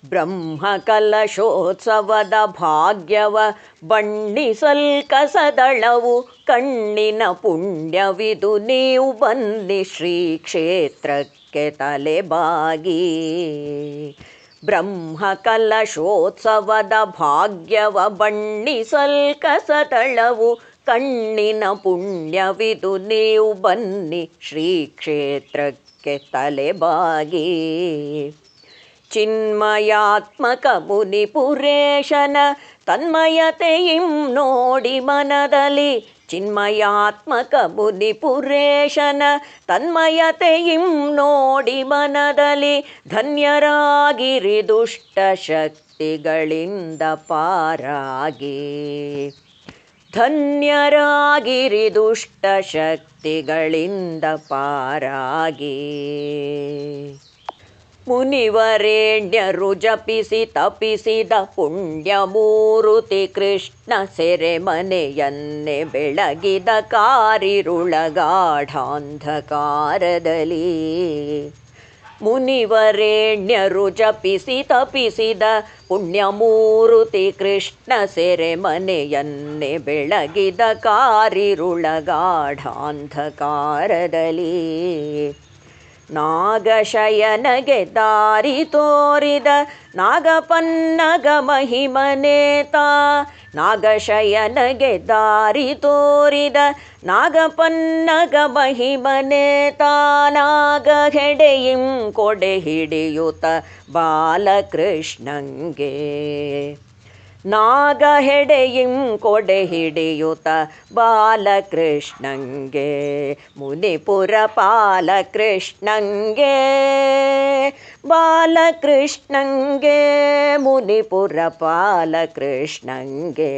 ಬ್ರಹ್ಮಕಲಶೋತ್ಸವದ ಭಾಗ್ಯವ ಬಣ್ಣಿಸಲ್ ಕಸದಳವು ಕಣ್ಣಿನ ಪುಣ್ಯವಿದು ನೀವು ಬನ್ನಿ ಶ್ರೀ ಕ್ಷೇತ್ರಕ್ಕೆ ತಲೆಬಾಗಿ. ಬ್ರಹ್ಮಕಲಶೋತ್ಸವದ ಭಾಗ್ಯವ ಬಣ್ಣಿಸಲ್ ಕಸದಳವು ಕಣ್ಣಿನ ಪುಣ್ಯವಿದು ನೀವು ಬನ್ನಿ ಶ್ರೀ ಕ್ಷೇತ್ರಕ್ಕೆ ತಲೆಬಾಗಿ. ಚಿನ್ಮಯಾತ್ಮಕ ಮುನಿಪುರೇಶನ ತನ್ಮಯತೆಯಿಂ ನೋಡಿ ಮನದಲ್ಲಿ, ಚಿನ್ಮಯಾತ್ಮಕ ಮುನಿಪುರೇಶನ ತನ್ಮಯತೆಯಿಂ ನೋಡಿ ಮನದಲ್ಲಿ, ಧನ್ಯರಾಗಿರಿ ದುಷ್ಟ ಶಕ್ತಿಗಳಿಂದ ಪಾರಾಗಿ. ಧನ್ಯರಾಗಿರಿ ದುಷ್ಟ ಶಕ್ತಿಗಳಿಂದ ಪಾರಾಗಿ. ಮುನಿವರೇಣ್ಯರು ಜಪಿಸಿ ತಪಿಸಿದ ಪುಣ್ಯಮೂರುತಿ ಕೃಷ್ಣ ಸೆರೆಮನೆಯನ್ನೇ ಬೆಳಗಿದ ಕಾರಿರುಳಗಾಢಾಂಧಕಾರದಲ್ಲಿ. ಮುನಿವರೇಣ್ಯರು ಜಪಿಸಿ ತಪಿಸಿದ ಪುಣ್ಯಮೂರುತಿ ಕೃಷ್ಣ ಸೆರೆಮನೆಯನ್ನೇ ಬೆಳಗಿದ ಕಾರಿರುಳಗಾಢಾಂಧಕಾರದಲ್ಲಿ. ನಾಗಶಯನಗೆ ದಾರಿ ತೋರಿದ ನಾಗಪನ್ನಗ ಮಹಿಮನೇತ, ನಾಗಶಯನಗೆ ದಾರಿ ತೋರಿದ ನಾಗಪನ್ನಗ ಮಹಿಮನೇತ, ನಾಗಹೆಡೆಯಿಂ ಕೊಡೆ ಹಿಡಿಯುತ್ತ ಬಾಲಕೃಷ್ಣಂಗೆ. ನಾಗಹೆಡೆಯಿಂ ಕೊಡೆ ಹಿಡಿಯುತ್ತ ಬಾಲಕೃಷ್ಣಂಗೆ, ಮುನಿಪುರ ಬಾಲಕೃಷ್ಣಂಗೆ, ಬಾಲಕೃಷ್ಣಂಗೆ, ಮುನಿಪುರ ಬಾಲಕೃಷ್ಣಂಗೆ.